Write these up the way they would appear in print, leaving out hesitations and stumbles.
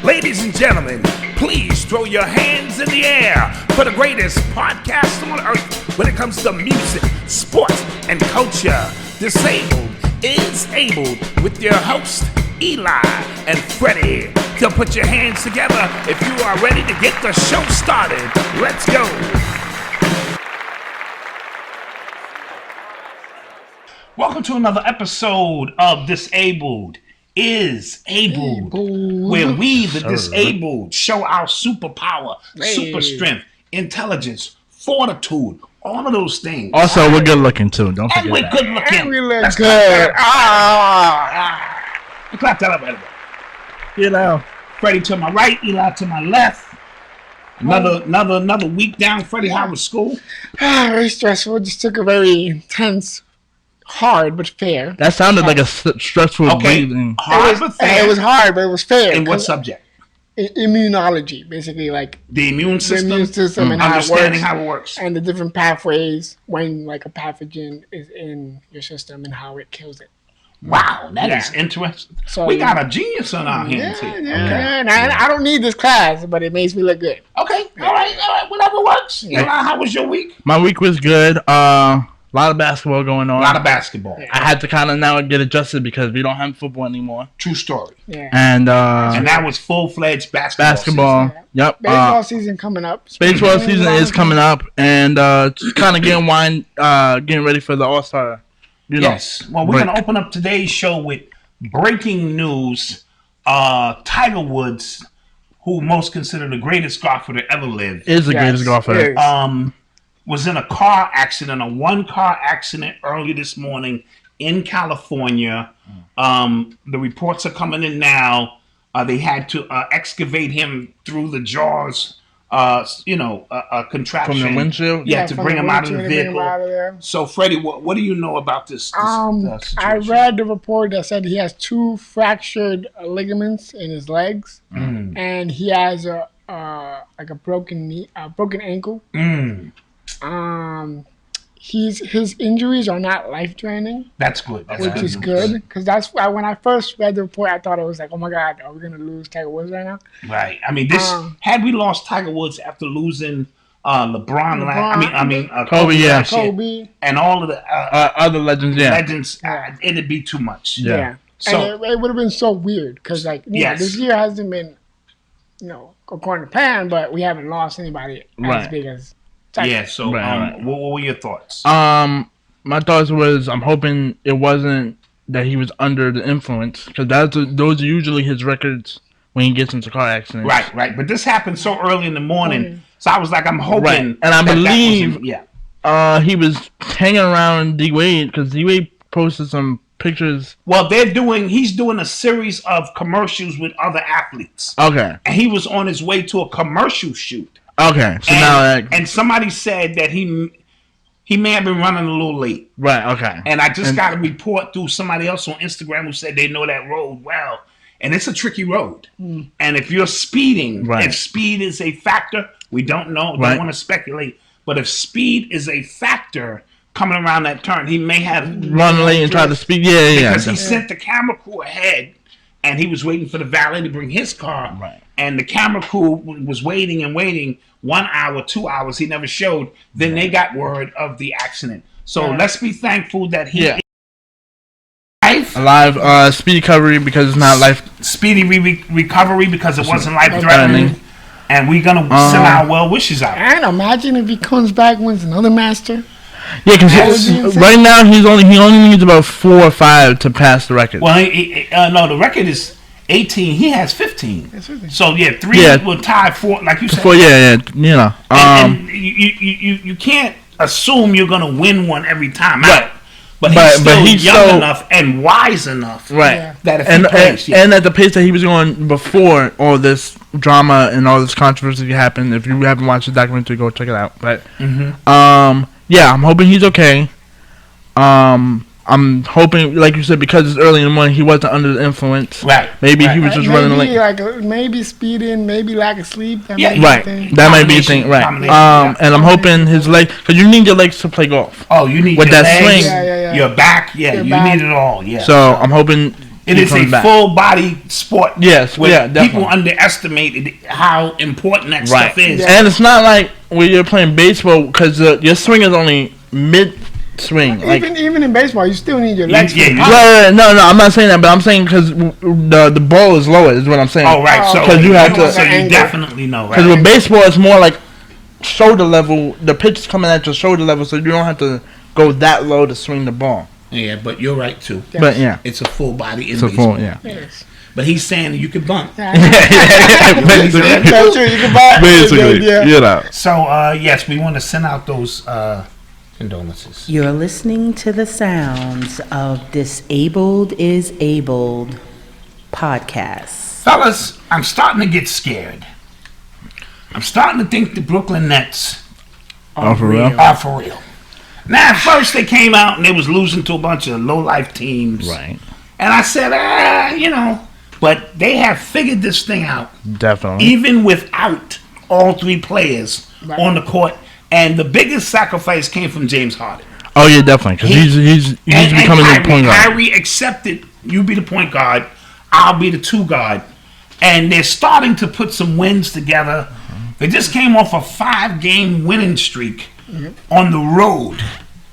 Ladies and gentlemen, please throw your hands in the air for the greatest podcast on earth when it comes to music, sports, and culture. Disabled is Abled with your host, Eli and Fredy. So put your hands together if you are ready to get the show started. Let's go. Welcome to another episode of Disabled is Abled, where we, the disabled, show our superpower, super strength, intelligence, fortitude, all of those things. Also, we're good looking too. Don't forget that. And we're good looking. And we look good. Clap that up, everybody. You know, Fredy to my right, Eli to my left. Another week down. Fredy, how was school? Very stressful. Just took a very intense, hard but fair. that sounded like a stressful breathing. Hard but fair. It was hard, but it was fair. In what subject? Immunology, basically, like The immune system. the immune system and Understanding how it works. and the different pathways when like a pathogen is in your system and how it kills it. Wow, that is interesting. So, we got a genius on our hands here. And I don't need this class, but it makes me look good. Okay, all right, whatever works. Eli, how was your week? My week was good. A lot of basketball going on. A lot of basketball. Yeah. I had to kind of now get adjusted because we don't have football anymore. True story. Yeah. And that was full-fledged basketball. season. Yep. Baseball season coming up. Baseball season is coming up, and just kind of getting ready for the All-Star. Yes. Well, we're going to open up today's show with breaking news. Tiger Woods, who most considered the greatest golfer to ever live, Is the greatest golfer. was in a car accident, a one-car accident early this morning in California. The reports are coming in now. They had to excavate him through the jaws, a contraption. From the windshield? Yeah, to bring him out of the vehicle. There. So, Fredy, what do you know about this situation? I read the report that said he has 2 fractured ligaments in his legs, and he has a broken knee, broken ankle. His injuries are not life-threatening. That's good. Which is good, because that's why when I first read the report, I thought it was like, oh my God, are we gonna lose Tiger Woods right now? Right. I mean, had we lost Tiger Woods after losing LeBron, Kobe, Kobe, and all of the other legends, it'd be too much. Yeah. So and it would have been so weird because, this year hasn't been, according to plan, but we haven't lost anybody as big as Tiger. Yeah. So, what were your thoughts? My thoughts was I'm hoping it wasn't that he was under the influence, because those are usually his records when he gets into car accidents. Right. But this happened so early in the morning, so I was like, I'm hoping. Right. And I believe he was hanging around D Wade because D Wade posted some pictures. Well, he's doing a series of commercials with other athletes. Okay. And he was on his way to a commercial shoot. Okay. So and somebody said that he may have been running a little late. Right. Okay. And I just got a report through somebody else on Instagram who said they know that road well. And it's a tricky road. And if you're speeding, if speed is a factor, we don't know. Don't want to speculate. But if speed is a factor coming around that turn, he may have run late and try to speed. Because he sent the camera crew ahead, and he was waiting for the valet to bring his car. Right. And the camera crew was waiting 1 hour, 2 hours. He never showed. Then they got word of the accident. So let's be thankful that he is alive. Speedy recovery because it's not life. Speedy recovery because it wasn't life threatening. And we're gonna send our well wishes out. And imagine if he comes back, wins another Master. Yeah, because right now he only needs about 4 or 5 to pass the record. Well, no, the record is 18. He has 15. So 3 will tie 4, like you said. 4, and you can't assume you're gonna win one every time out. But he's young enough and wise enough, that if he plays, and at the pace that he was going before all this drama and all this controversy happened. If you haven't watched the documentary, go check it out. But I'm hoping he's okay. I'm hoping, like you said, because it's early in the morning, he wasn't under the influence. Right. Maybe he was just running late. Maybe speeding, maybe lack of sleep. That might be a thing. Right. And I'm hoping his legs, because you need your legs to play golf. Oh, you need with your that legs, swing. your back. Yeah, you need it all. Yeah. So I'm hoping It is a full body sport. Yes, definitely. People underestimate how important that stuff is. Yeah. And it's not like when you're playing baseball because your swing is only mid swing. Even in baseball, you still need your legs. No, I'm not saying that, but I'm saying because the ball is lower is what I'm saying. Oh, right. So you have to. So you definitely know, right? Because with baseball, it's more like shoulder level. The pitch is coming at your shoulder level, so you don't have to go that low to swing the ball. Yeah, but you're right too. Yes. But yeah, it's a full body in baseball. Yes. But he's saying you can bunt. Basically, you can bunt. Basically, yeah. So yes, we want to send out those condolences. You're listening to the sounds of Disabled is Abled podcast. Fellas, I'm starting to get scared. I'm starting to think the Brooklyn Nets are for real. Now, at first they came out and they was losing to a bunch of low-life teams. Right. And I said, but they have figured this thing out. Definitely. Even without all three players on the court. And the biggest sacrifice came from James Harden. Oh, yeah, definitely. Because he's becoming the point guard. Kyrie accepted, you be the point guard, I'll be the two guard. And they're starting to put some wins together. They just came off a 5-game winning streak on the road.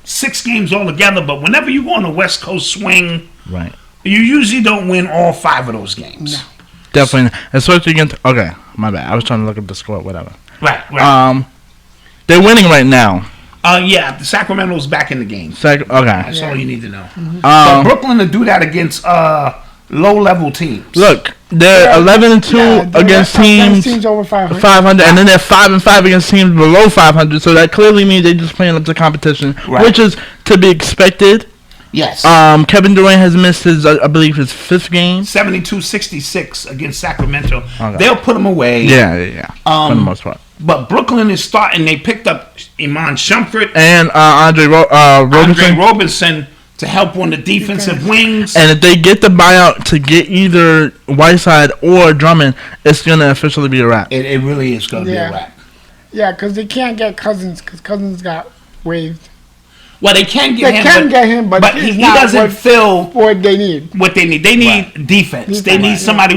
6 games altogether, but whenever you go on a West Coast swing, right, you usually don't win all 5 of those games. No. Definitely. Especially against... Okay, my bad. I was trying to look up the score, whatever. Right. They're winning right now. Yeah, Sacramento's back in the game. Okay. That's all you need to know. So Brooklyn to do that against low-level teams. Look, they're 11-2 against teams over 500. And then they're 5-5 against teams below 500. So that clearly means they're just playing up to competition, which is to be expected. Yes. Kevin Durant has missed his, I believe, his 5th game. 72-66 against Sacramento. Okay. They'll put him away. Yeah. For the most part. But Brooklyn is starting. They picked up Iman Shumpert and Andre Robinson to help on the defensive wings. And if they get the buyout to get either Whiteside or Drummond, it's going to officially be a wrap. It really is going to be a wrap. Yeah, because they can't get Cousins because Cousins got waived. Well, they can get him, but he doesn't fill what they need. They need defense. They need somebody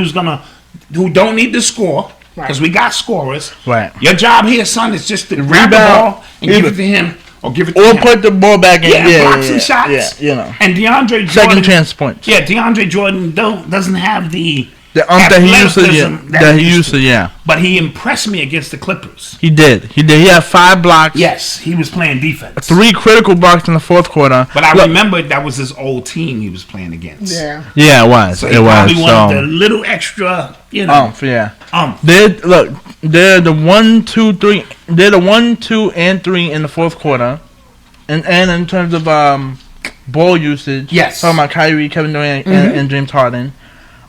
who don't need to score. Because we got scorers. Right. Your job here, son, is just to grab the ball and give it to him. Or give it to him. Or put the ball back in. Blocks and shots. Yeah, And DeAndre Jordan. Second chance points. Yeah, DeAndre Jordan doesn't have the that he used to. But he impressed me against the Clippers. He did. He had 5 blocks. Yes, he was playing defense. 3 critical blocks in the 4th quarter. But I remembered that was his old team he was playing against. Yeah, it was. So he probably wanted a little extra, They're the 1, 2, 3. They're the 1, 2, and 3 in the 4th quarter, and in terms of ball usage. Yes. Talking about Kyrie, Kevin Durant, and James Harden.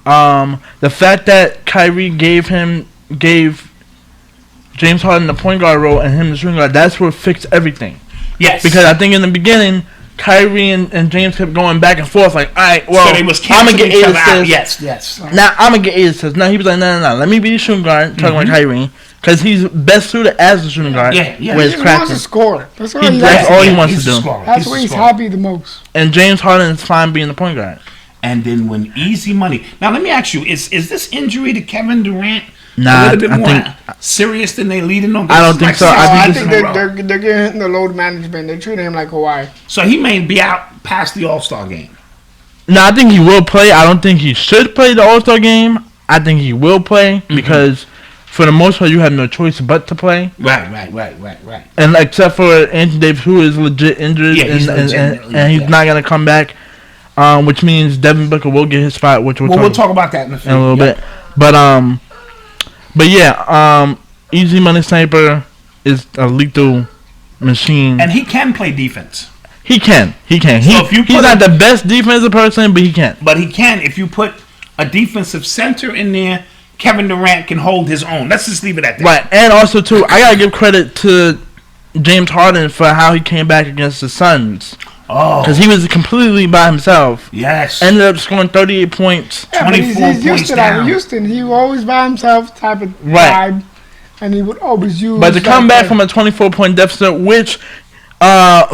The fact that Kyrie gave James Harden the point guard role and him the shooting guard, that's what fixed everything. Yes. Because I think in the beginning, Kyrie and James kept going back and forth like, all right, well, so they was I'm going to get 8 assists. Yes. Now I'm going to get 8 assists. Now he was like, no. Let me be the shooting guard, talking about Kyrie, because he's best suited as the shooting guard. Yeah. He wants to score. That's all he wants to do. That's where he's happy the most. And James Harden is fine being the point guard. And then when easy money. Now let me ask you: Is this injury to Kevin Durant a little bit more serious than they leading on? I don't think so. I think they're getting the load management. They're treating him like Hawaii. So he may be out past the All-Star game. No, I think he will play. I don't think he should play the All-Star game. I think he will play because, for the most part, you have no choice but to play. Right. And except for Anthony Davis, who is legit injured, and he's not gonna come back. Which means Devin Booker will get his spot, which we'll talk about that in a little bit. But yeah, Easy Money Sniper is a lethal machine, and he can play defense. He can. He's not the best defensive person, but he can. But he can. If you put a defensive center in there, Kevin Durant can hold his own. Let's just leave it at that. Right, and also too, I gotta give credit to James Harden for how he came back against the Suns. Oh. Because he was completely by himself. Yes. Ended up scoring 38 points. 24 he's used to that. In Houston, he was always by himself type of vibe. And he would always use... But to come back from a 24-point deficit, which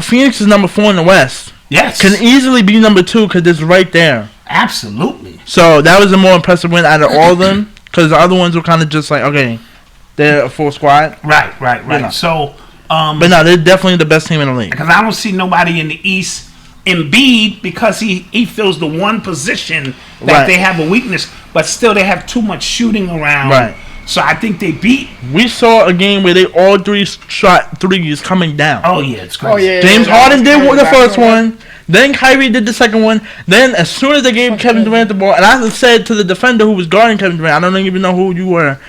Phoenix is number 4 in the West. Yes. Can easily be number 2 because it's right there. Absolutely. So that was the more impressive win out of all of them, because the other ones were kind of just like, okay, they're a full squad. Right. You know. So, but no, they're definitely the best team in the league. because I don't see nobody in the East. Embiid, because he fills the one position that Right. they have a weakness, but still they have too much shooting around. Right. So I think they beat. We saw a game where they all three shot threes coming down. Oh yeah, it's crazy. Oh yeah. James yeah, Harden did yeah, the yeah, first yeah. one. Then Kyrie did the second one. Then as soon as they gave Kevin Durant the ball, and I said to the defender who was guarding Kevin Durant, I don't even know who you were,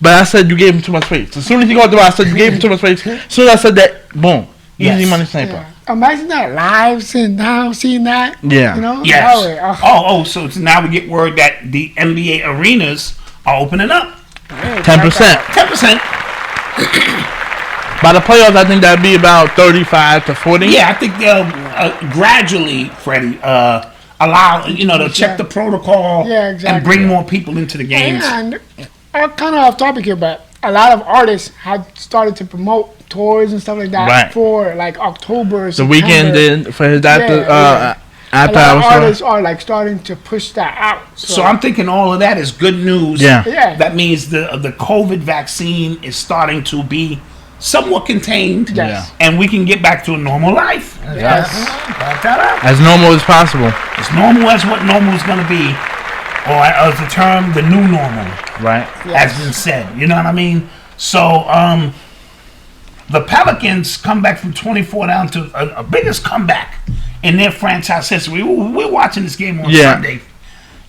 but I said you gave him too much space. As soon as he got the ball, I said you gave him too much space. As soon as I said that, boom, Yes. easy money sniper. Yeah. Imagine that live, sitting down, seeing that. Yeah. You know? Yes. Oh, yeah. Oh, so now we get word that the NBA arenas are opening up. 10%. 10%. By the playoffs, I think that'd be about 35 to 40. Yeah, I think they'll gradually, Freddie, allow they'll check the protocol Yeah, exactly. and bring more people into the games. And kind of off topic here, but a lot of artists have started to promote tours and stuff like that Right. for like October. The Weeknd did for his after Yeah. after A lot of hours. artists are like starting to push that out. So I'm thinking all of that is good news. Yeah. Yeah. That means the COVID vaccine is starting to be somewhat contained. Yes. And we can get back to a normal life. Yes. Back that up. As normal as possible. As normal as what normal is going to be. Or as the term, the new normal Right. has been said. You know what I mean? So, the Pelicans come back from 24 down to a biggest comeback in their franchise history. We're watching this game on Sunday.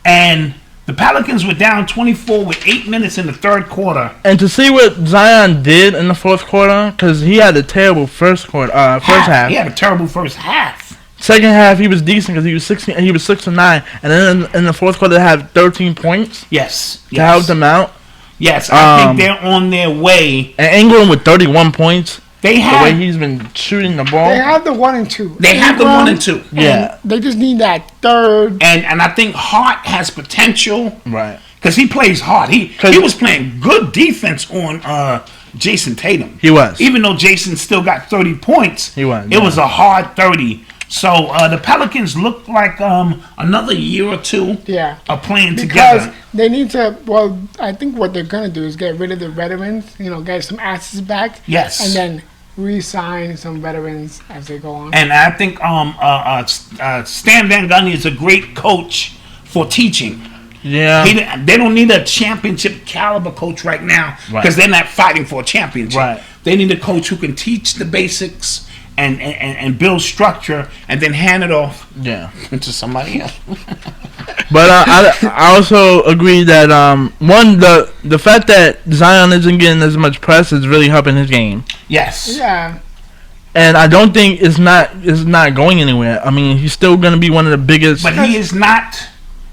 And the Pelicans were down 24 with 8 minutes in the third quarter. And to see what Zion did in the fourth quarter, because he had a terrible first half. He had a terrible first half. Second half, he was decent because he was 16. He was 6 and 9, and then in the fourth quarter, they had 13 points Yes. to help them out. Yes, I think they're on their way. And Ingram with 31 points. They The way have he's been shooting the ball. They have the 1 and 2. They have the 1 and 2. Yeah. They just need that third. And I think Hart has potential. Right. Because he plays hard. He was playing good defense on Jason Tatum. He was. Even though Jason still got 30 points. He was, It was a hard 30. So the Pelicans look like another year or two Yeah. of playing Because together. they need to, well, I think what they're going to do is get rid of the veterans, get some assets back. Yes. And then re-sign some veterans as they go on. And I think Stan Van Gundy is a great coach for teaching. Yeah. They don't need a championship caliber coach right now because Right. they're not fighting for a championship. Right. They need a coach who can teach the basics and build structure and then hand it off Yeah. to somebody else. But I also agree that the fact that Zion isn't getting as much press is really helping his game. Yes. Yeah. And I don't think it's not going anywhere. I mean, he's still going to be one of the biggest. But he is not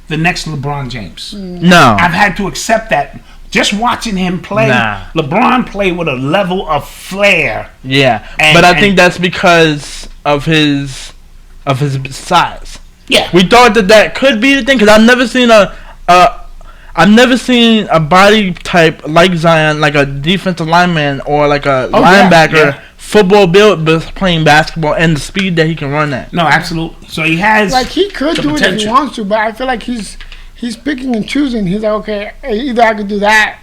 the next LeBron James. No. I've had to accept that. Just watching him play, Nah. LeBron play with a level of flair. Yeah. But I think that's because of his size. Yeah. We thought that could be the thing because I've never seen a body type like Zion, like a defensive lineman or like a linebacker, yeah. football build, but playing basketball and the speed that he can run at. No, absolutely. So he has Like, he could the do it if he potential. wants to, but I feel like he's picking and choosing. He's like, okay, either I could do that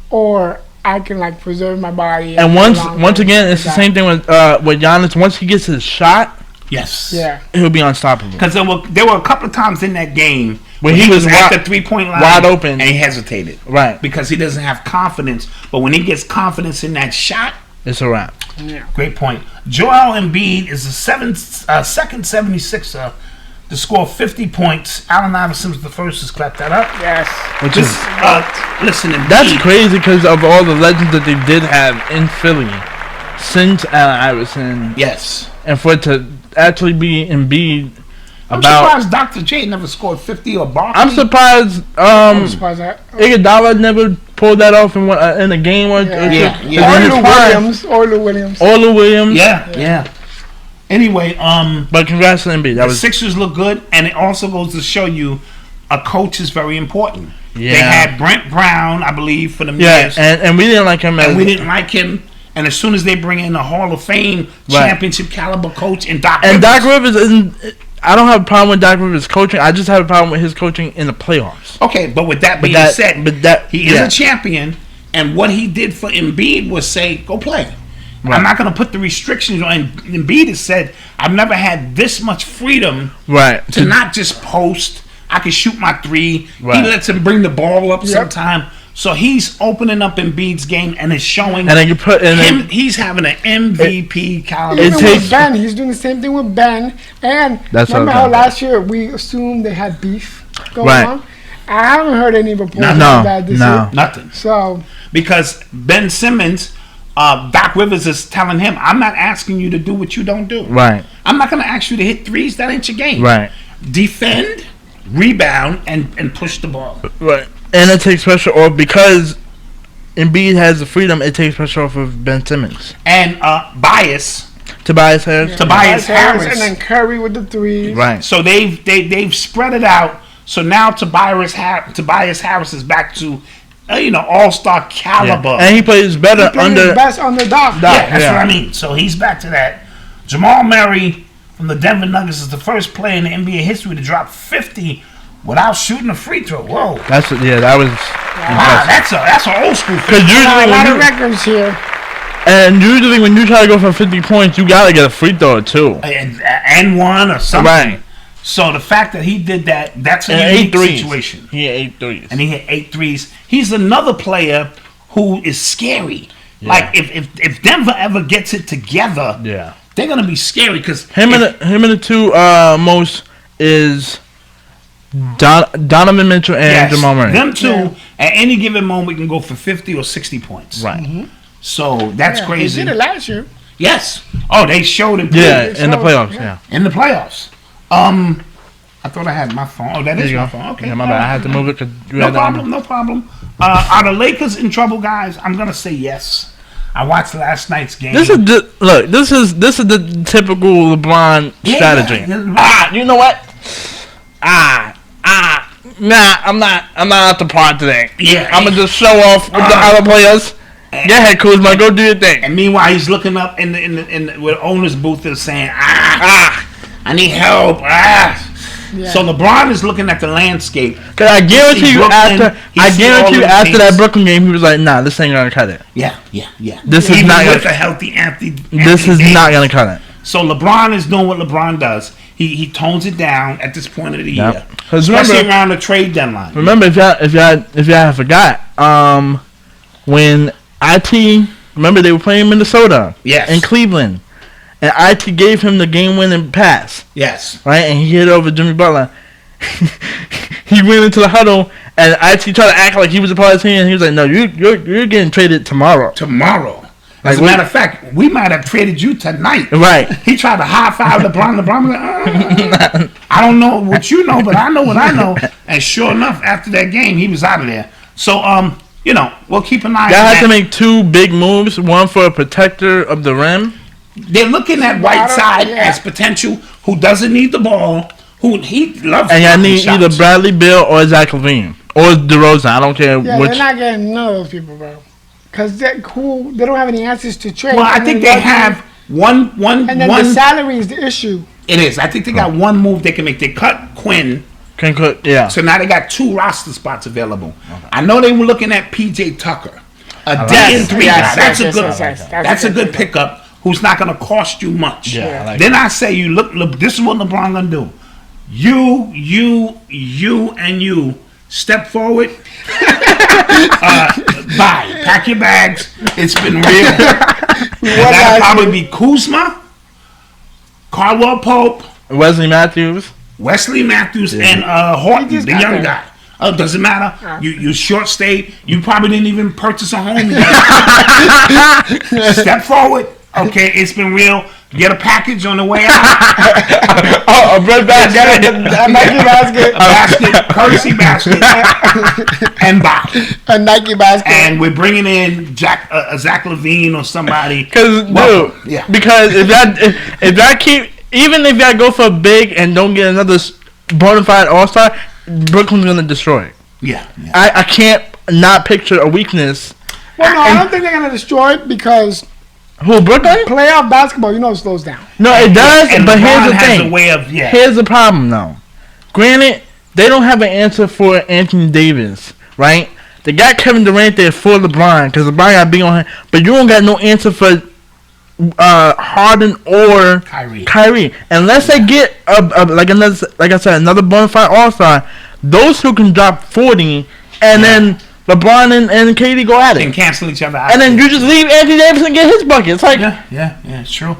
or I can, like, preserve my body. And once longer. again, it's the same thing with Giannis. Once he gets his shot, Yes. Yeah. he'll be unstoppable. Because there were a couple of times in that game When where he was at wi- the 3-point line wide open. and he hesitated. Right. Because he doesn't have confidence. But when he gets confidence in that shot, It's a wrap. Yeah. great point. Joel Embiid is the second 76er to score 50 points. Allen Iverson was the first to clap that up. Yes. Which This, is listen, Embiid, that's crazy because of all the legends that they did have in Philly since Allen Iverson. Yes. And for it to actually be Embiid I'm about. surprised Dr. J never scored 50 or Barkley. I'm surprised I'm surprised that. Iguodala never pulled that off in a game or Yeah. two. Yeah, yeah. Because Or in his Lou prime, Williams. Or Lou Williams. Orla Williams. Yeah. Anyway, But congrats to Embiid. That the was Sixers look good, and it also goes to show you a coach is very important. Yeah. They had Brent Brown, I believe, for them yeah, years, and we didn't like him as and we didn't like him. And as soon as they bring in a Hall of Fame Right. championship caliber coach and Doc And Rivers, Doc Rivers isn't. I don't have a problem with Doc Rivers' coaching. I just have a problem with his coaching in the playoffs. Okay, but with that being said, he is a champion, and what he did for Embiid was say, go play. Right. I'm not going to put the restrictions on. Embiid has said, I've never had this much freedom to not just post. I can shoot my three. Right. He lets him bring the ball up sometime. So he's opening up Embiid's game, and it's showing. And then you put him. He's having an MVP caliber. Even with Ben, he's doing the same thing with Ben. And remember how last year we assumed they had beef going on? I haven't heard any reports about that this year. Nothing. So because Ben Simmons, Doc Rivers is telling him, I'm not asking you to do what you don't do. Right. I'm not going to ask you to hit threes. That ain't your game. Right. Defend, rebound, and push the ball. Right. And it takes pressure off because Embiid has the freedom. It takes pressure off of Ben Simmons and Tobias Harris, Tobias Harris, and then Curry with the threes. Right. So they've spread it out. So now Tobias Harris is back to all-star caliber, and he plays better his best under Daft. That's what I mean. So he's back to that. Jamal Murray from the Denver Nuggets is the first player in the NBA history to drop 50. Without shooting a free throw. Whoa. That was that's an old school thing. Because usually a lot of records here. And usually when you try to go for 50 points, you gotta get a free throw or two. And one or something. Right. So the fact that he did that's a unique situation. He had 8 threes. And he hit 8 threes. He's another player who is scary. Yeah. Like if Denver ever gets it together, they're gonna be scary because him and the two most is Donovan Mitchell and Jamal Murray. Them two, at any given moment, can go for 50 or 60 points. Right. Mm-hmm. So that's crazy. They did it last year. Yes. Oh, they showed it. In the playoffs. Yeah. In the playoffs. I thought I had my phone. Oh, that is my phone. Okay. Yeah, my bad. I had to move it because No problem. Are the Lakers in trouble, guys? I'm gonna say yes. I watched last night's game. This is the typical LeBron strategy. You know what? Nah, I'm not at the part today. Yeah, I'm gonna just show off with the other players. Go ahead, Kuzma, go do your thing. And meanwhile, he's looking up in the where the owner's booth is saying, I need help. Yeah. So LeBron is looking at the landscape. Cause I guarantee you after that Brooklyn game, he was like, "Nah, this ain't gonna cut it." Yeah. This is not with a healthy Anthony. This is not gonna cut it. So LeBron is doing what LeBron does. He tones it down at this point of the year, especially around the trade deadline. Remember, if y'all forgot, when remember they were playing Minnesota, in Cleveland, and IT gave him the game-winning pass. Yes, right, and he hit over Jimmy Butler. He went into the huddle, and IT tried to act like he was a part of the team, and he was like, "No, you're getting traded tomorrow." As a matter of fact, we might have traded you tonight. Right. He tried to high-five LeBron. LeBron was like, I don't know what you know, but I know what I know. And sure enough, after that game, he was out of there. So, we'll keep an eye on that. Y'all have to make 2 big moves, one for a protector of the rim. They're looking at Whiteside as potential, who doesn't need the ball, who he loves. And y'all need either Bradley Beal or Zach LaVine. Or DeRozan. I don't care which. They're not getting none of those people, bro. Because they're cool. They don't have any answers to trade. Well, I think they have one. And then the salary is the issue. It is. I think they got one move they can make. They cut Quinn. So now they got 2 roster spots available. Okay. I know they were looking at PJ Tucker. A D&3 guy. That's a good pickup who's not going to cost you much. Yeah, then I say, look, this is what LeBron going to do. You, and you step forward. Bye. Pack your bags. It's been real. That'll probably be Kuzma, Caldwell Pope, Wesley Matthews, and Horton, the young guy. Oh, doesn't matter. You short stay. You probably didn't even purchase a home yet. Step forward. Okay, it's been real. Get a package on the way out. A bread basket. A Nike basket. Courtesy basket. And buy. A Nike basket. And we're bringing in Zach LaVine or somebody. Because if y'all keep, even if y'all go for big and don't get another bona fide all-star, Brooklyn's going to destroy it. Yeah. I can't not picture a weakness. Well, no, I don't think they're going to destroy it because Who, Brooklyn? Playoff basketball, it slows down. No, it does, And but here's LeBron the has thing. a way of, yeah. Here's the problem, though. Granted, they don't have an answer for Anthony Davis, right? They got Kevin Durant there for LeBron, because LeBron got big on him. But you don't got no answer for Harden or Kyrie. Unless they get, like I said, another bona fide all-star, those who can drop 40, and then LeBron and KD go at it. And cancel each other out. And then you just leave Anthony Davis and get his bucket. It's like... Yeah, it's true.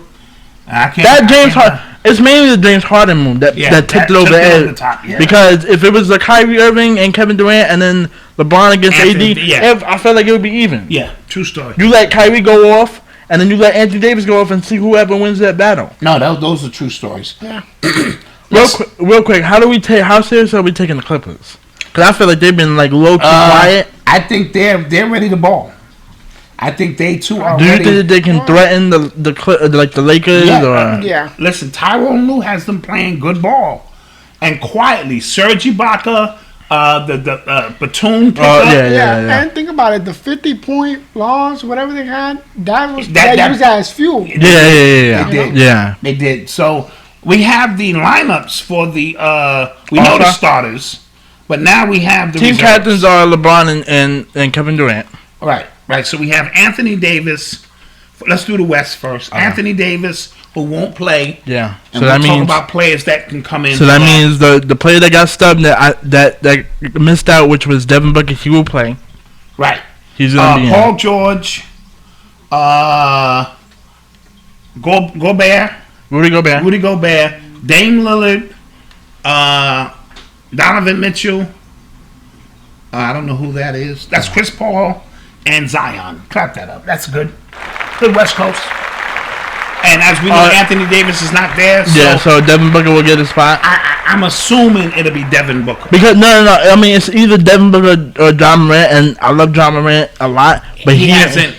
I can't... That James Harden... It's mainly the James Harden move that tipped it over the edge. Because if it was the Kyrie Irving and Kevin Durant and then LeBron against AD, I felt like it would be even. Yeah, true story. You let Kyrie go off, and then you let Anthony Davis go off and see whoever wins that battle. No, those are true stories. Yeah. Real quick, how serious are we taking the Clippers? Because I feel like they've been like low-key quiet. I think they're ready to ball. I think they too are. Do you ready. think that they can threaten the Lakers? Yeah. Listen, Tyronn Lue has them playing good ball, and quietly, Serge Ibaka, the Batum. Yeah. And think about it, the 50-point loss, whatever they had, that used as fuel. Yeah. They did. So we have the lineups for the we know the starters, but now we have the team reserves. captains are LeBron and Kevin Durant. Right. So we have Anthony Davis. Let's do the West first. Anthony Davis, who won't play. Yeah. And we'll talk about players that can come in. So that means the player that got stubbed that missed out, which was Devin Booker, he will play. Right. He's gonna be Paul George, Rudy Gobert, Dame Lillard, Donovan Mitchell. I don't know who that is. That's Chris Paul and Zion. Clap that up. That's good. Good West Coast. And as we know, Anthony Davis is not there. So Devin Booker will get a spot. I'm assuming it'll be Devin Booker. Because no. I mean, it's either Devin Booker or John Morant, and I love John Morant a lot, but he hasn't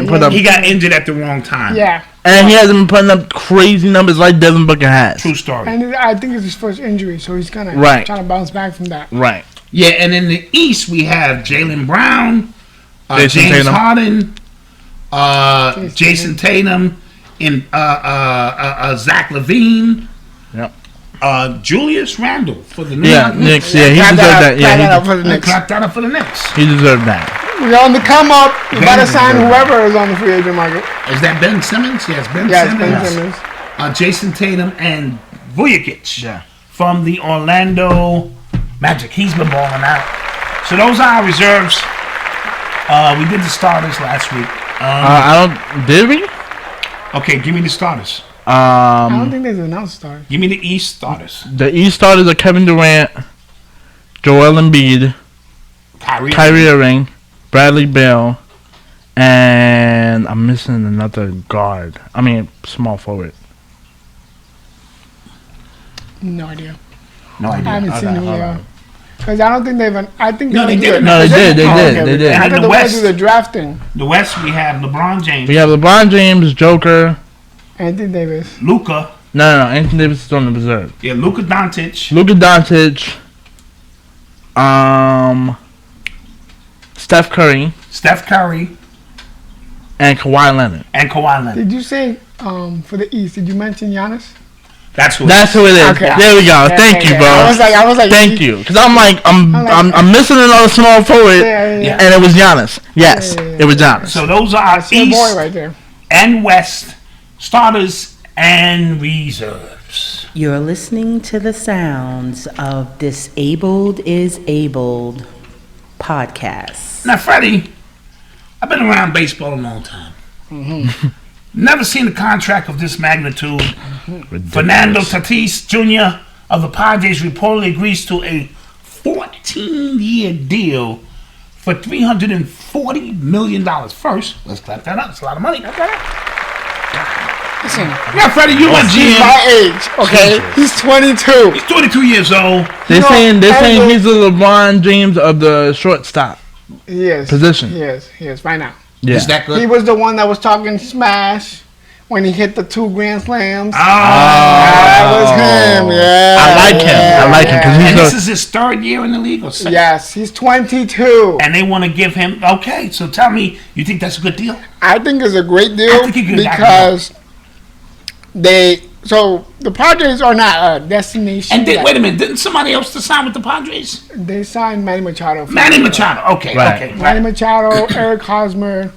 put up. He got injured at the wrong time. Yeah. And he hasn't been putting up crazy numbers like Devin Booker has. True story. And I think it's his first injury, so he's kind of trying to bounce back from that. Right. Yeah, and in the East we have Jaylen Brown, James Harden, Jason Tatum, and Zach LaVine. Yep. Julius Randle for the New York Knicks. Yeah, he deserved that. Clap that up for the Knicks. He deserved that. We're on the come up. You gotta sign whoever is on the free agent market. Is that Ben Simmons? Yes, Ben Simmons. Jason Tatum and Vujovic from the Orlando Magic. He's been balling out. So those are our reserves. We did the starters last week. Did we? Okay, give me the starters. I don't think there's announced starters. Give me the East starters. The East starters are Kevin Durant, Joel Embiid, Kyrie Irving, Bradley Beal, and I'm missing another guard. I mean, small forward. No idea. No idea. I haven't seen them. Because I don't think they've. I think they did. No, they did. I thought they went through the drafting. The West, we have LeBron James. We have LeBron James, Joker, Anthony Davis, Luka. No. Anthony Davis is on the reserve. Yeah, Luka Doncic. Steph Curry. And Kawhi Leonard. Did you say for the East? Did you mention Giannis? That's who it is. Okay. There we go. Thank you, bro. I was like, thank you, because I'm missing another small forward, and it was Giannis. Yes, it was Giannis. So those are our East boy right there. And West starters and reserves. You're listening to the sounds of Disabled is Abled podcast. Now, Freddie, I've been around baseball a long time. Mm-hmm. Never seen a contract of this magnitude. Fernando Tatis Jr. of the Padres reportedly agrees to a 14-year deal for $340 million. First, let's clap that up. It's a lot of money. Clap that up. Listen, yeah, Freddie, you a GM. He's my age, okay? He's 22. He's 22 years old. They're saying he's the LeBron James of the shortstop position. He is right now. Yeah. Is that good? He was the one that was talking smash when he hit the 2 grand slams. That was him. Yeah, I like him because and he's this is his 3rd year in the league, or second? Yes, he's 22. And they want to give him. Okay, so tell me, you think that's a good deal? I think it's a great I deal think he could because so the Padres are not a destination. And wait a minute, didn't somebody else sign with the Padres? They signed Manny Machado. Manny Machado. Okay, Right. Manny Machado, Eric Hosmer.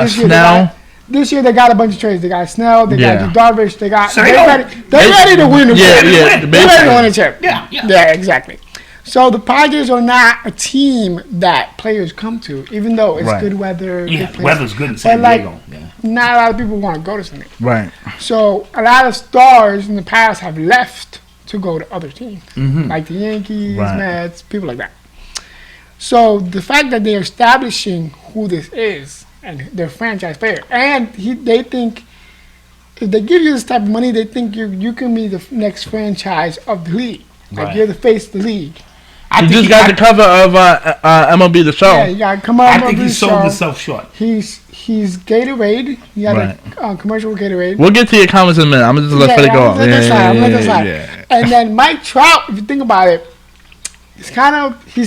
Snell. This year they got a bunch of trades. They got Snell. They got Darvish. They got. So They're ready to win. Yeah. They're ready to win a chip. Yeah, exactly. So the Padres are not a team that players come to, even though it's good weather. Yeah, good weather's good in San Diego. Not a lot of people want to go to San Diego. Right. So a lot of stars in the past have left to go to other teams, like the Yankees, Mets, people like that. So the fact that they're establishing who this is and their franchise player, and they think if they give you this type of money, they think you can be the next franchise of the league. Like you're the face of the league. He just got the cover of MLB The Show. Yeah, you got to come on. I think he sold himself short. He's Gatorade. He had a commercial with Gatorade. We'll get to your comments in a minute. I'm gonna just let Freddie go. Yeah. And then Mike Trout, if you think about it, he's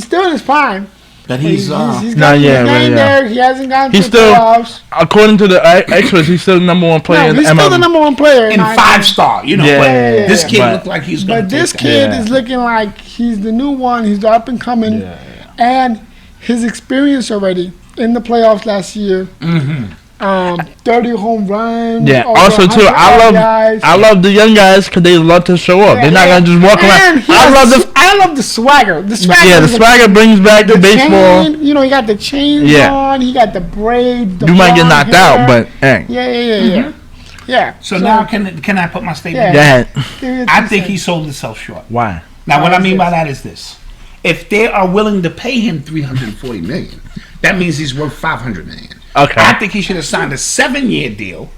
still in his prime. But he's there. He hasn't gotten to the playoffs. According to the experts, he's still the number 1 player in the MLB. He's still the number 1 player in 5-star. You know, this kid looked like he's going to. But this kid is looking like he's the new one. He's the up and coming, and his experience already in the playoffs last year. 30 home runs. Yeah. Also, too, I love the young guys because they love to show up. They're not gonna just walk around. I love the swagger. The swagger brings back the baseball. Chain, he got the chains on. He got the braids. You might get knocked out, but hey. Yeah. So now can I put my statement? Yeah. I think he sold himself short. Why? Now, what I mean by that is this: if they are willing to pay him $340 million, that means he's worth $500 million. Okay. I think he should have signed a 7-year deal.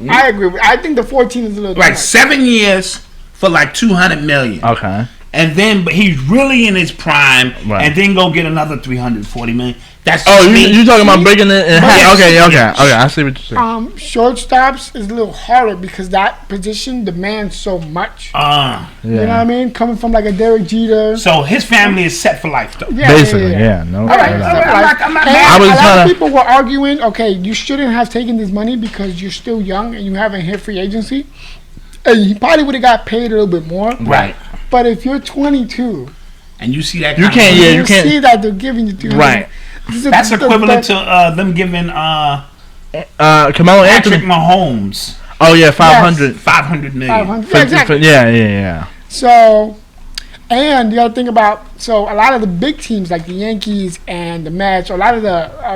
I agree. I think the 14 is a little right. 7 years for like $200 million. Okay. And then, but he's really in his prime, and then go get another $340 million. That's you talking about breaking it in half? Okay. I see what you're saying. Shortstops is a little harder because that position demands so much. You know what I mean? Coming from like a Derek Jeter. So his family is set for life, though. Basically, no. All right. I'm not mad. A lot of people were arguing, okay, you shouldn't have taken this money because you're still young and you haven't hit free agency. And you probably would have got paid a little bit more. Right. But if you're 22 and you see that, you can't see that they're giving you $200. Right. That's equivalent to them giving Carmelo Patrick Anthony Mahomes. Oh yeah, 500. Yes. $500 million. 500. Exactly. Yeah. So, and you got to think about a lot of the big teams like the Yankees and the Mets, or a lot of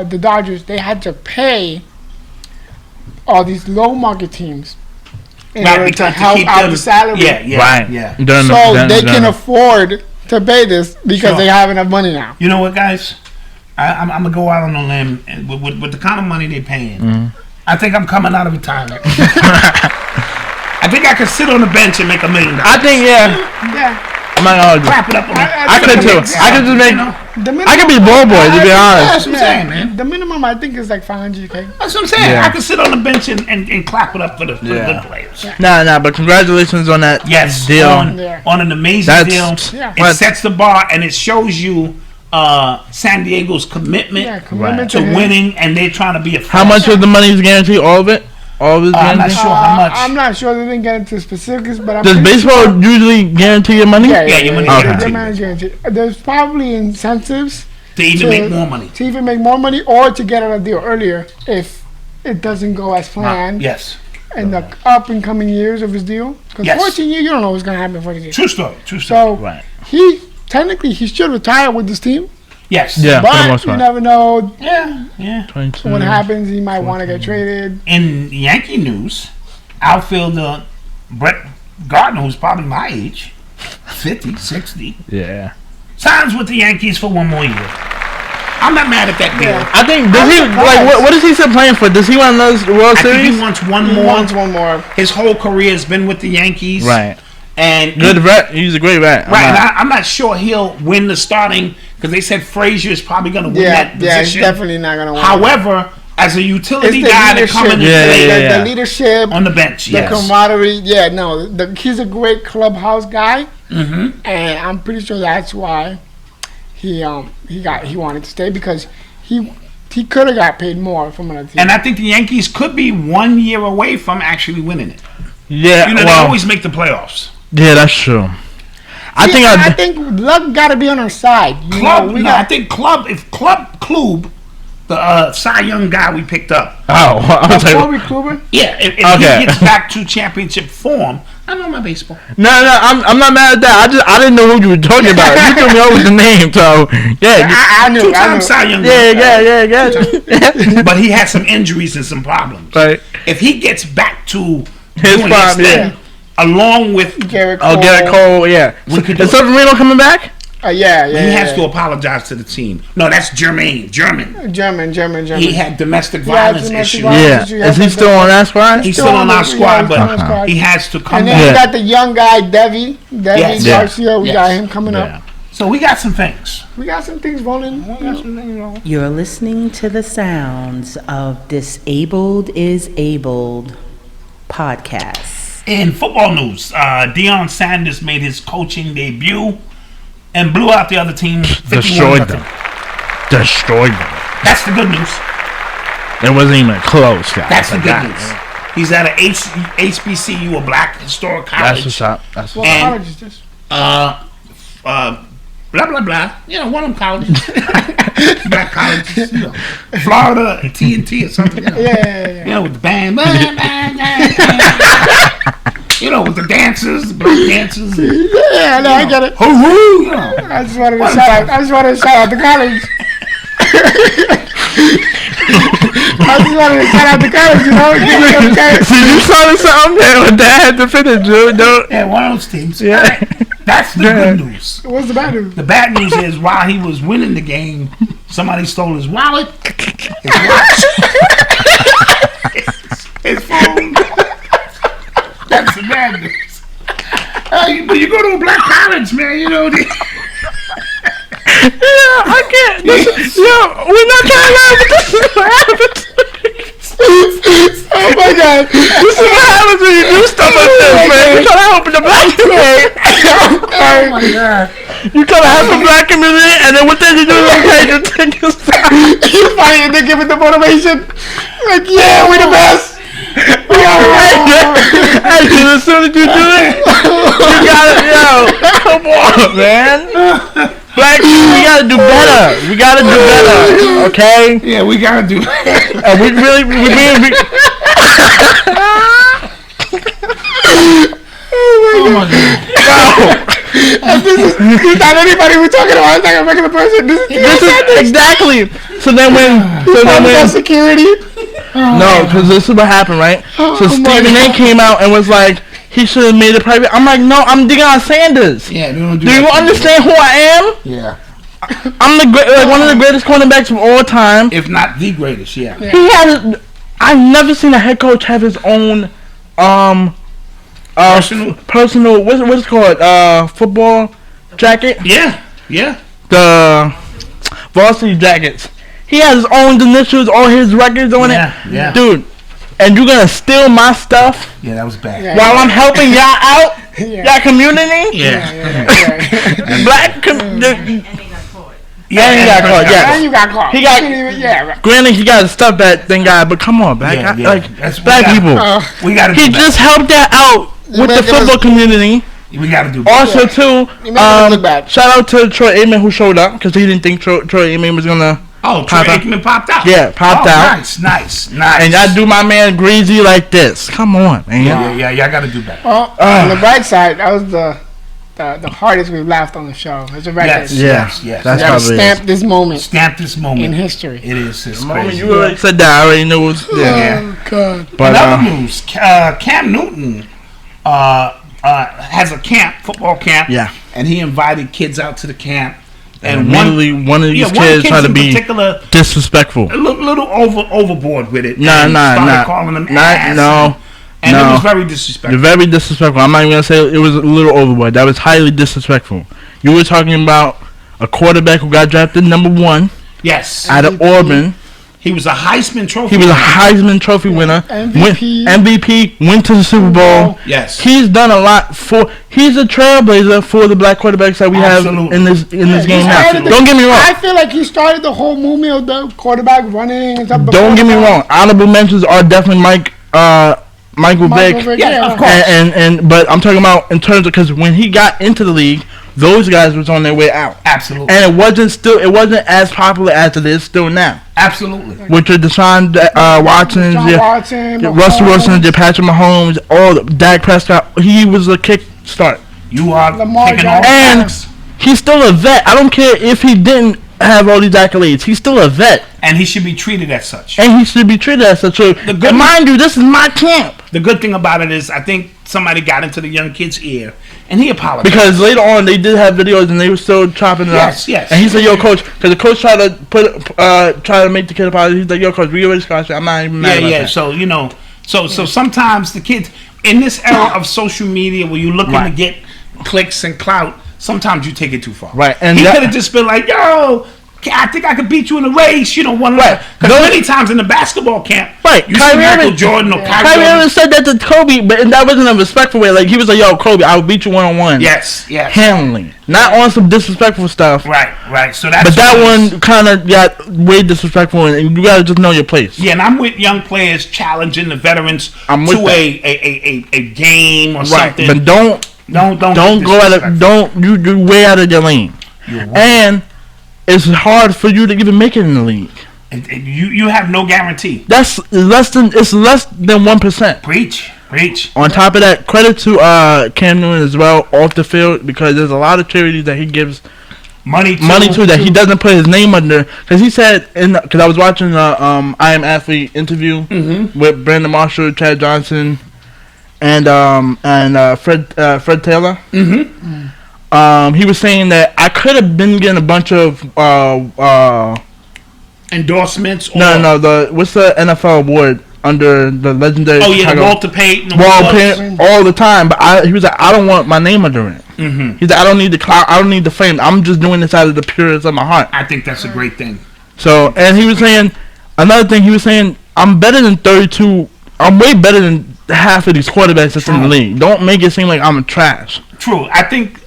the Dodgers, they had to pay all these low market teams in order to help out the salary. Yeah. So they can afford to pay this because they have enough money now. You know what, guys? I'm gonna go out on a limb and with the kind of money they're paying. I think I'm coming out of retirement. I think I could sit on the bench and make $1 million. I think I'm not gonna clap it up. I could too. I could just make. I could be ball boy to be honest. That's what I'm saying, man. The minimum I think is like $500K. That's what I'm saying. I could sit on the bench and clap it up for the good players. Nah, but congratulations on that deal. On an amazing deal. It sets the bar and it shows you San Diego's commitment to winning, and they're trying to be a fan. How much of the money is guaranteed? All of it? All of it? I'm not sure how much. I'm not sure. They didn't get into specifics, but does baseball usually guarantee your money? Yeah, your money guaranteed. There's probably incentives to even make more money. To even make more money, or to get out a deal earlier if it doesn't go as planned. Yes. In the up and coming years of his deal, because 14 years, you don't know what's gonna happen for the year. True story. So he technically should retire with this team. Yes. Yeah. But you never know. Yeah. What happens? He might want to get traded. In Yankee news, outfielder Brett Gardner, who's probably my age, 50, 60. Yeah. Signs with the Yankees for 1 more year. I'm not mad at that deal. I think what is he still playing for? Does he want another World Series? I think he wants one more. His whole career has been with the Yankees. Right. And good vet. He's a great vet. Right. I'm not sure he'll win the starting because they said Frazier is probably going to win that position. Yeah, he's definitely not going to win. However, as a utility It's the guy to leadership. come in and Yeah, play yeah, yeah. The leadership, on the bench. the Yes. camaraderie. Yeah, no, he's a great clubhouse guy, Mm-hmm. and I'm pretty sure that's why he wanted to stay, because he could have got paid more from another team. And I think the Yankees could be 1 year away from actually winning it. Yeah, You know, they well, always make the playoffs. yeah, that's true. I I think think luck got to be on our side. You Club, know, I think Club, the Cy Young guy we picked up. Oh, I was like, Corey Kluber. Yeah, if Okay. he gets back to championship form, I know my baseball. no, I'm not mad at that. I didn't know who you were talking about. You told me over the name, so yeah, I knew. Two-time Cy Young. yeah. But he had some injuries and some problems. Right. If he gets back to His doing prime, his yeah. thing, along with Garrett Cole. Oh, Garrett Cole, yeah. We could do Is it. Severino coming back? Yeah. he has to apologize to the team. No, that's German. German. He had domestic Yeah, violence domestic issues. violence. Yeah. Is he still on that squad? He's still on our squad, but Okay. he has to come And then back. we got the young guy, Devi Yes. Garcia. We Yes. got him coming Yeah. up. So we got some things. We got some things rolling. You're listening to the sounds of Disabled is Abled podcast. In football news, Deion Sanders made his coaching debut and blew out the other team. 51-0. Destroyed them. That's the good news. It wasn't even close, guys. That's the Like good that. news. He's at a HBCU, a black historic That's college. what's up. That's What what's up. And- college is this? Blah blah blah. You know, one of them colleges, black colleges. You know, Florida TNT or something. You know, Yeah. You know, with the band, bang, bang, bang, bang. You know, with the dancers, the black dancers. Yeah, no, I get it. Hooroo! You know. I just wanted to shout out. I just wanted to shout out the college. You know. See, you saw something there with that had to finish, dude. Don't. Yeah, one of those teams. Yeah. That's the good news. What's the bad news? The bad news is while he was winning the game, somebody stole his wallet, his watch, his phone. That's the bad news. But you go to a black college, man, you know. Yeah, I can't. We're not trying to laugh, but this is what happens. Oh my God! This is what happens when you do stuff like this, man. You try to help the black community. Oh my God. You try to help the black community, and then what did you do? Okay, you take your side. You find they give it the motivation. Like, yeah, we the best. We are right. Hey, dude, as soon as you do it, you gotta, come on, man. Black people, we gotta do better. We gotta do better, okay? Yeah, we gotta do. And we really. Oh my God. This is not anybody we're talking about. It's like a regular person. This is exactly. So then when security. no, because this is what happened, right? So Stephen A came out and was like, he should have made it private. I'm like, no, I'm Deion Sanders. Yeah, they don't do Do you that. understand who I am? Yeah. I'm one of the greatest cornerbacks of all time. If not the greatest, yeah. He has. I've never seen a head coach have his own personal what's it called, football jacket, Yeah. the varsity jackets. He has his own initials, all his records on Yeah. it, dude. And you're gonna steal my stuff Yeah, that was bad. Yeah. while I'm helping y'all out, Yeah. y'all community, Yeah. black. Yeah, he got caught, yeah. And you got caught. He got- right. Granted, he got his stuff back, thank God. But come on, black, Yeah. like That's- black we people. gotta- we gotta He do that. just helped that out with the making football us- community. We gotta do that. Also, too, You make it look bad. shout out to Troy Aikman who showed up because he didn't think Troy Aikman was gonna. Oh, Troy Pop out. Aikman popped out. Yeah, popped out. Nice. And I do my man Greasy like this. Come on, man. Yeah, y'all gotta do that. Well, on the bright side, that was the hardest we've laughed on the show. It's a record. Yes. Yes. Yes. That's We gotta probably stamp this moment Stamp this moment in history. It is. It's the moment crazy. you already said that. I already knew it was there. Yeah. Oh God. But Another news: Cam Newton has a camp, football camp. yeah, And he invited kids out to the camp. and immediately one of these kids tried to be particular, disrespectful. a little overboard with it. Nah, and started calling them ass. no. And no. it was very You're disrespectful. very disrespectful. I'm not even gonna say it was a little overboard. That was highly disrespectful. You were talking about a quarterback who got drafted number 1 Yes. out of Auburn. He was a Heisman Trophy. He was a Heisman Trophy winner. MVP. Went to the Super Bowl. Yes. He's done a lot for. He's a trailblazer for the black quarterbacks that we have in this game now. Don't get me wrong. I feel like he started the whole movement of the quarterback running and stuff. Don't get me wrong. Honorable mentions are definitely Michael Vick. Yeah, of course. But I'm talking about in terms of because when he got into the league, those guys was on their way out. Absolutely. And it wasn't as popular as it is still now. Absolutely. With your Deshaun Watsons, Russell Wilson, your Patrick Mahomes, all Dak Prescott, he was a kick start. You are Lamar picking all and facts. He's still a vet. I don't care if he didn't have all these accolades. He's still a vet. And he should be treated as such. And he should be treated as such. So, mind you, this is my camp. The good thing about it is I think somebody got into the young kid's ear and he apologized. Because later on they did have videos and they were still chopping it up. Yes. And he said, "Yo, coach," because the coach tried to make the kid apologize. He's like, "Yo, coach, we already scratched it. I'm not even mad about that." So so sometimes the kids in this era of social media where you're looking to get clicks and clout, sometimes you take it too far. Right. And he could have just been like, "Yo, I think I could beat you in a race." Because many times in the basketball camp, you see Michael Jordan or Kyrie Irving said that to Kobe, but that wasn't a respectful way. Like he was like, "Yo, Kobe, I will beat you 1-on-1." Yes. Handling, not on some disrespectful stuff. Right. So that's. But that one kind of got way disrespectful, and you gotta just know your place. Yeah, and I'm with young players challenging the veterans to a game or something. But don't go at it. You way out of your lane. And it's hard for you to even make it in the league. And you have no guarantee. It's less than 1%. Preach. On top of that, credit to Cam Newton as well off the field because there's a lot of charities that he gives money to that he doesn't put his name under. Because he said because I was watching the I Am Athlete interview with Brandon Marshall, Chad Johnson, and Fred Taylor. He was saying that I could have been getting a bunch of endorsements. No. What's the NFL award under the legendary? Oh yeah, Chicago? the Walter Payton. All the time. But he was like, I don't want my name under it. He's like, I don't need the clout. I don't need the fame. I'm just doing this out of the purest of my heart. I think that's a great thing. So, and he was saying another thing. He was saying, I'm better than 32. I'm way better than half of these quarterbacks that's in the league. Don't make it seem like I'm trash. True. I think.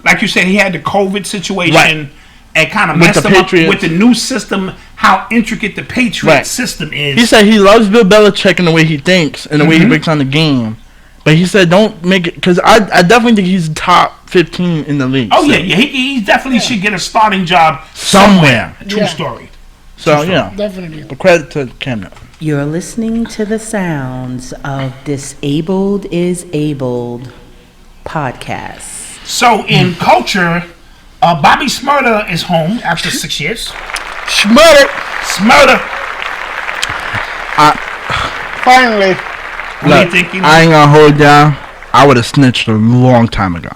Like you said, he had the COVID situation and kind of messed him up with the new system, how intricate the Patriot system is. He said he loves Bill Belichick in the way he thinks and the way he breaks down the game. But he said don't make it, because I definitely think he's top 15 in the league. Oh, so. Yeah. He definitely should get a starting job somewhere. True story. So, definitely. But credit to Cam Newton. You're listening to the sounds of Disabled is Abled podcast. So in culture, Bobby Shmurda is home after 6 years. Shmurda. Finally. What are you thinking? I ain't gonna hold down. I would have snitched a long time ago.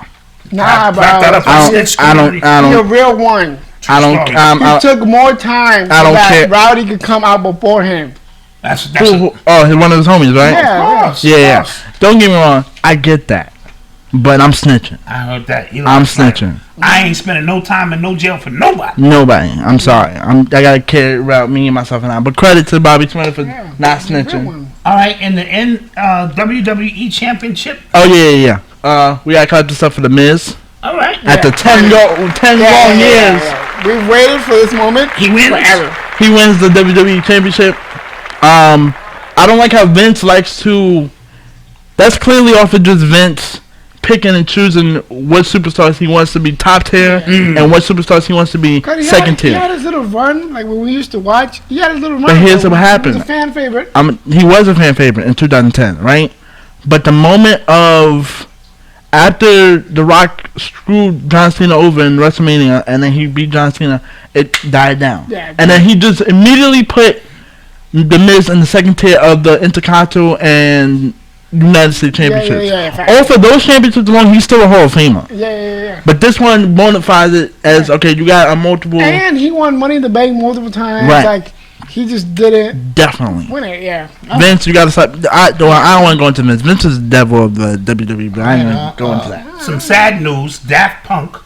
Nah, bro. I don't. You're a real one. It took more time so that Rowdy could come out before him. That's he's one of his homies, right? Yeah. Don't get me wrong. I get that. But I'm snitching. I heard that. I'm snitching. I ain't spending no time in no jail for nobody. I'm sorry. I gotta care about me and myself and I. But credit to Bobby Shmurda for not snitching. All right, in the WWE Championship. Oh yeah. We gotta cut this up for the Miz. All right. After 10 long years, we waited for this moment. He wins forever. He wins the WWE Championship. I don't like how Vince likes to. That's clearly off of just Vince picking and choosing what superstars he wants to be top tier and what superstars he wants to be second tier. He had his little run, like when we used to watch. He had his little run. But here's what happened. He was a fan favorite. He was a fan favorite in 2010, right? But the moment of after The Rock screwed John Cena over in WrestleMania and then he beat John Cena, it died down. Yeah, and then he just immediately put The Miz in the second tier of the Intercontinental and United States Championships. All for those championships alone, he's still a Hall of Famer. Yeah. But this one bonafides it as okay. You got a multiple, and he won Money in the Bank multiple times. Right. Like he just didn't definitely win it. Yeah. Vince, you got to stop. I don't want to go into Vince. Vince is the devil of the WWE, but I ain't gonna go into that. Some sad news: Daft Punk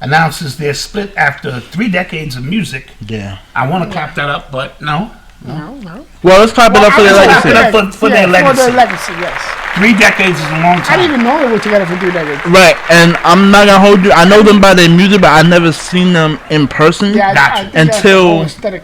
announces their split after 3 decades of music. Yeah. I want to clap that up, but no. No. Well, let's clap it up for their legacy. For their legacy. For their legacy, yes. 3 decades is a long time. I didn't even know they were together for 3 decades. Right, and I'm not gonna hold you. I know them by their music, but I never seen them in person. Yeah, Gotcha. I think that's the whole aesthetic.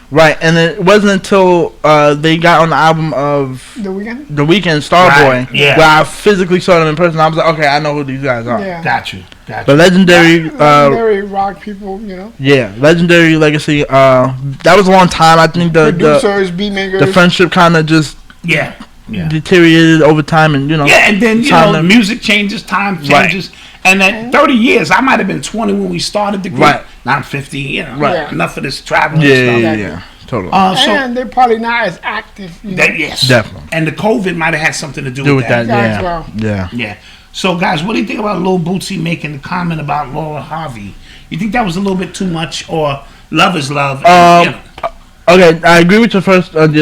Right, and it wasn't until they got on the album of The Weeknd? The Weeknd, Starboy, yeah. where I physically saw them in person. I was like, okay, I know who these guys are. Yeah. Got you. But legendary, legendary rock people, you know. yeah, legendary legacy. That was a long time. I think Producers, beat makers. the friendship kind of just deteriorated over time, and and then music changes, time changes, and at 30 years, I might have been 20 when we started the group. Right. Now I'm 50. Right. Enough of this traveling. Yeah, totally. And they're probably not as active. You know? Yes, definitely. And the COVID might have had something to do with that. As well. Yeah. So, guys, what do you think about Lil Bootsy making the comment about Laura Harvey? You think that was a little bit too much, or love is love? Okay, I agree with your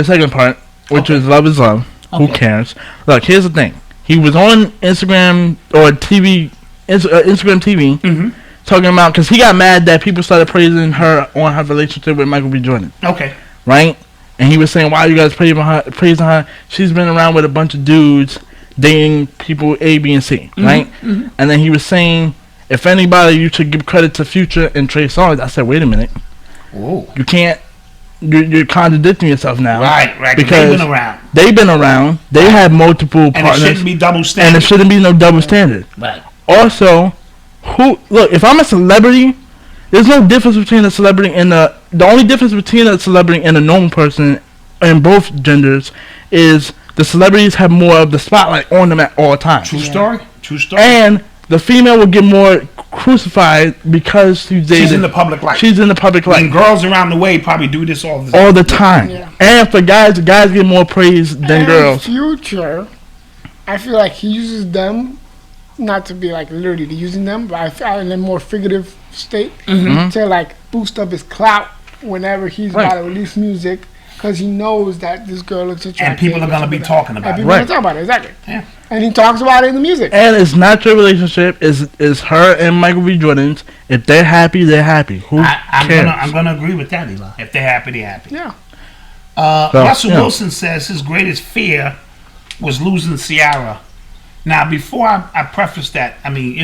second part, which is love is love. Okay. Who cares? Look, here's the thing. He was on Instagram or TV, Instagram TV, talking about, because he got mad that people started praising her on her relationship with Michael B. Jordan. Okay. Right? And he was saying, why are you guys praising her? She's been around with a bunch of dudes dating people A, B, and C, right? Mm-hmm. And then he was saying, if anybody, you should give credit to Future and Trey Songz. I said, wait a minute. Whoa. You can't. You're contradicting yourself now. Right. Because they've been around. They have multiple partners. And it shouldn't be double standard. And it shouldn't be no double standard. Right. Also, if I'm a celebrity, there's no difference between a celebrity and the only difference between a celebrity and a normal person in both genders is the celebrities have more of the spotlight on them at all times. True story. And the female will get more crucified because she's in the public light. She's in the public light. And girls around the way probably do this all the time. Yeah. And for guys get more praise than girls. Future, I feel like he uses them, not to be like literally using them, but I feel in a more figurative state to like boost up his clout whenever he's about to release music. Because he knows that this girl looks attractive. And people are going to be talking about it. And people are going to talk about it, exactly. Yeah. And he talks about it in the music. And it's not your relationship. It's her and Michael B. Jordan's. If they're happy, they're happy. Who cares? I'm going to agree with that, Eli. If they're happy, they're happy. Yeah. Russell Wilson says his greatest fear was losing Ciara. Now, before I preface that, I mean,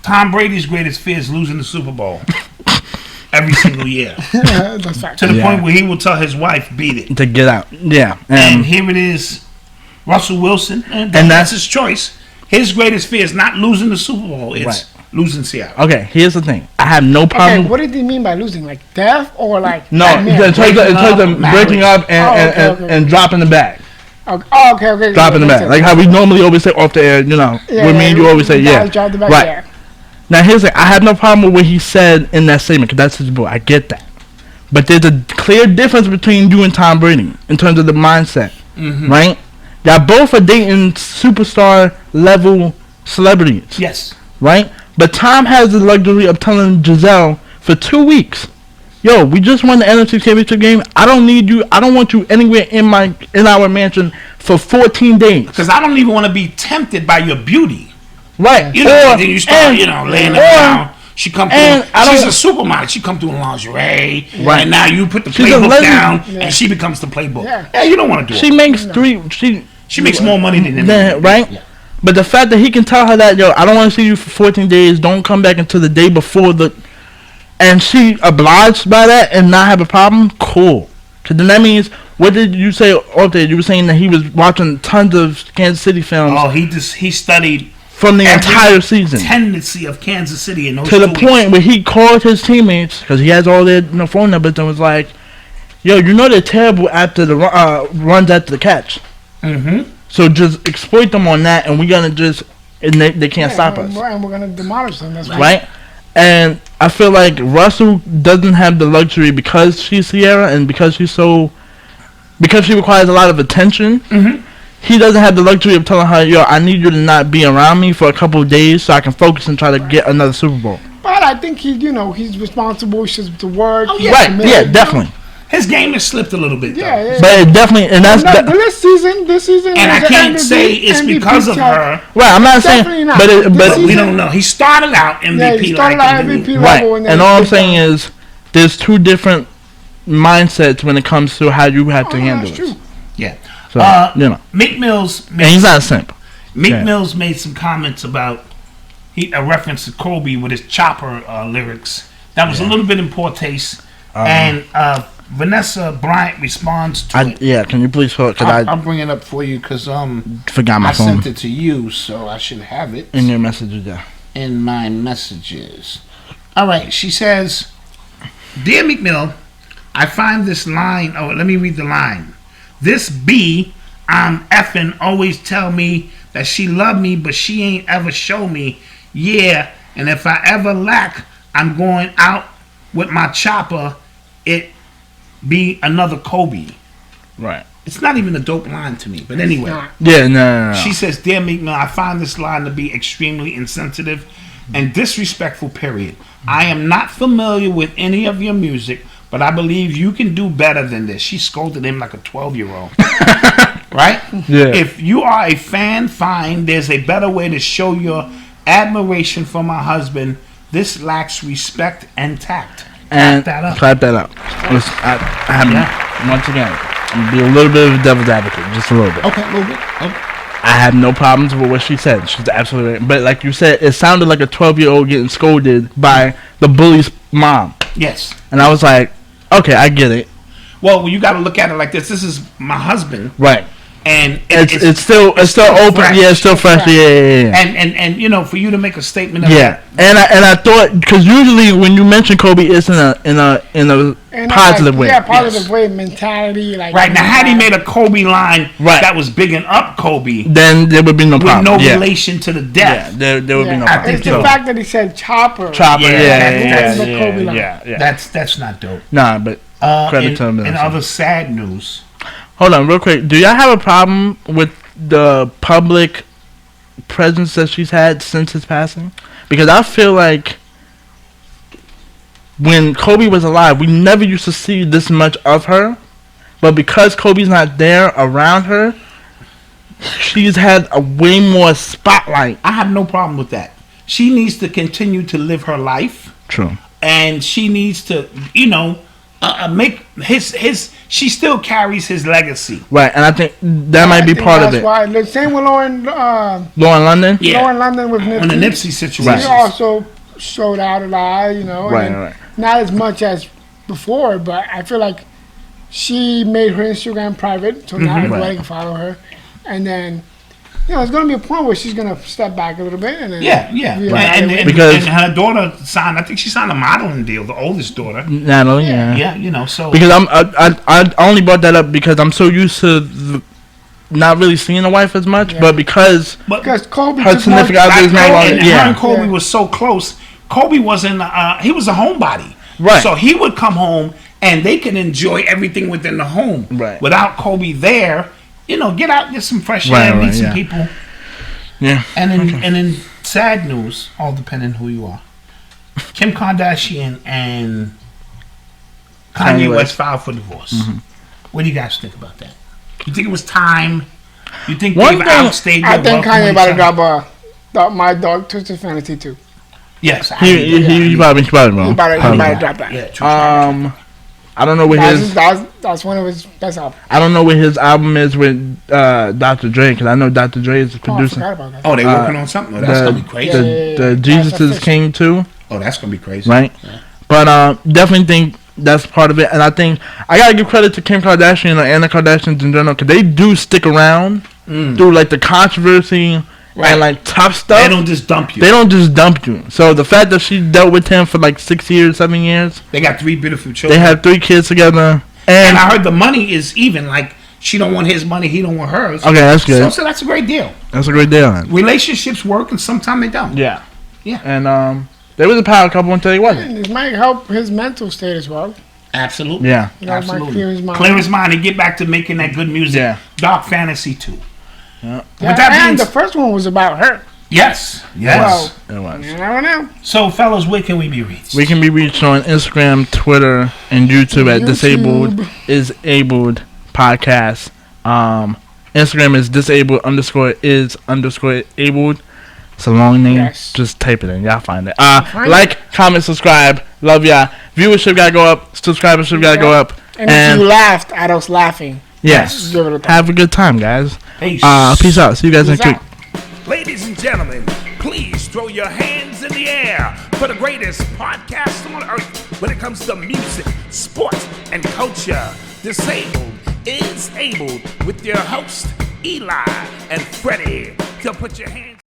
Tom Brady's greatest fear is losing the Super Bowl. Every single year. That's fact. To the point where he will tell his wife, beat it. To get out. Yeah. And here it is, Russell Wilson, and that's his choice. His greatest fear is not losing the Super Bowl. It's losing Seattle. Okay, here's the thing. I have no problem. Okay, what did he mean by losing? Like death or like... No, in terms of breaking up and dropping the bag. Okay. Dropping the bag. Like how we normally always say off the air, with me and you always say, drop the bag, right. Now, here's the thing. I have no problem with what he said in that statement, because that's his book. I get that. But there's a clear difference between you and Tom Brady in terms of the mindset, right? Y'all both are dating superstar level celebrities. Yes. Right? But Tom has the luxury of telling Giselle for 2 weeks, yo, we just won the NFC Championship game. I don't need you. I don't want you anywhere in our mansion for 14 days. Because I don't even want to be tempted by your beauty. Right. Then you start, laying around. She come through. She's a supermodel. She come through in lingerie. Right. And now you put the playbook down, and she becomes the playbook. Yeah, you don't want to do it. She makes She makes more money than him. Right. Yeah. But the fact that he can tell her that, yo, I don't want to see you for 14 days. Don't come back until the day before and she obliged by that and not have a problem. Cool. Because then that means, what did you say off there? You were saying that he was watching tons of Kansas City films. Oh, he studied from the entire season. Tendency of Kansas City in those to the point where he called his teammates, because he has all their phone numbers, and was like, yo, they're terrible after the runs after the catch. So just exploit them on that, and we're going to just, and they can't stop us. And we're going to demolish them. That's right. And I feel like Russell doesn't have the luxury, because she's Ciara and because she requires a lot of attention. He doesn't have the luxury of telling her, yo, I need you to not be around me for a couple of days so I can focus and try to get another Super Bowl. But I think he's responsible to work. Right, definitely. His game has slipped a little bit, though. Yeah. But it definitely, and that's... This season... And I can't say it's because of her. Right, I'm not saying... Not. But we don't know. He started out MVP MVP level. Right, and all I'm saying is there's two different mindsets when it comes to how you have to handle True. it. Yeah. So, you know. Meek Mills. And he's not a simp. Meek Mills made some comments about a reference to Kobe with his Chopper lyrics. That was a little bit in poor taste. And Vanessa Bryant responds to it. Yeah, can you please hold? I'll bring it up for you because forgot my I phone. sent it to you, so I should have it In your messages, yeah. in my messages. All right, she says, Dear Meek Mill, I find this line. Oh, let me read the line. This B I'm effing always tell me that she love me, but she ain't ever show me. Yeah, and if I ever lack, I'm going out with my chopper. It be another Kobe. Right. It's not even a dope line to me, but anyway. Yeah, no. She says, Dear Meek Mill, I find this line to be extremely insensitive and disrespectful, period. I am not familiar with any of your music, but I believe you can do better than this. She scolded him like a 12-year-old. Right? Yeah. If you are a fan, fine. There's a better way to show your admiration for my husband. This lacks respect and tact. And clap that up. Listen, I have, once again, I'm going to be a little bit of a devil's advocate, just a little bit. Okay, a little bit. Okay. I have no problems with what she said. She's absolutely right. But like you said, it sounded like a 12-year-old getting scolded by the bully's mom. Yes. And I was like, okay, I get it. Well, you got to look at it like this. This is my husband. Right. And it's still open. Fresh. Yeah, it's still fresh. Yeah. And you know, for you to make a statement of that. And I thought, because usually when you mention Kobe, it's in a positive way. Yeah, positive way, mentality. Like right now, had he made a Kobe line that was bigging up Kobe, then there would be no problem. With no relation to the death. Yeah, there would be no problem. It's the fact that he said Chopper. Yeah. That's not dope. Nah, but credit to him. In other sad news. Hold on, real quick. Do y'all have a problem with the public presence that she's had since his passing? Because I feel like when Kobe was alive, we never used to see this much of her. But because Kobe's not there around her, she's had a way more spotlight. I have no problem with that. She needs to continue to live her life. True. And she needs to, make his. She still carries his legacy, right? And I think that might be part of it. Why the same with Lauren London, Lauren London with Nipsey. On the Nipsey situation, she also showed out a lot, right. Not as much as before, but I feel like she made her Instagram private, so now everybody can follow her, and then. It's going to be a point where she's going to step back a little bit. And then and because her daughter signed, I think she signed a modeling deal, the oldest daughter. Natalie, so. Because I only brought that up because I'm so used to not really seeing the wife as much, but because Kobe her significant other is no longer. Her and Kobe was so close. Kobe wasn't, he was a homebody. Right. So he would come home and they could enjoy everything within the home. Right. Without Kobe there. Get out, get some fresh air, meet some people. Yeah. And in sad news, all depending who you are, Kim Kardashian and Kanye West filed for divorce. Mm-hmm. What do you guys think about that? You think it was time? You think they've outstayed their I think Kanye about to drop My Dog Twisted Fantasy too. Yes. He probably wrong. He about to drop that. Yeah, I don't know what that's one of his best albums. I don't know what his album is with Dr. Dre, because I know Dr. Dre is producing. I forgot about that. Oh, they working on something? Oh, that's gonna be crazy. The Jesus is King too. Oh, that's gonna be crazy. Right? Yeah. But definitely think that's part of it. And I think I gotta give credit to Kim Kardashian and the Kardashians in general, because they do stick around through like the controversy. Right. And like tough stuff. They don't just dump you. So the fact that she dealt with him for like 6 years, 7 years. They got 3 beautiful children. They have 3 kids together. And I heard the money is even. Like she don't want his money, he don't want hers. Okay, that's good. So that's a great deal. That's a great deal. Relationships work and sometimes they don't. Yeah. Yeah. And they was a power couple until he wasn't. And it might help his mental state as well. Absolutely. Yeah. Absolutely. Clear his mind and get back to making that good music. Yeah. Dark fantasy too. Yeah. And the first one was about her. Yes. Well, it was. You never know. So, fellas, where can we be reached? We can be reached on Instagram, Twitter, and YouTube at Disabled is Abled Podcast. Instagram is disabled_is_abled. It's a long name. Yes. Just type it in. Y'all find it. Like, comment, subscribe, Love y'all. Viewership gotta go up. Subscribership gotta go up. And if you laughed at us laughing, yes, give it a have a good time, guys. Peace. Peace out. See you guys next week. Ladies and gentlemen, please throw your hands in the air for the greatest podcast on earth when it comes to music, sports, and culture. Disabled is Able with your host, Eli and Fredy. So put your hands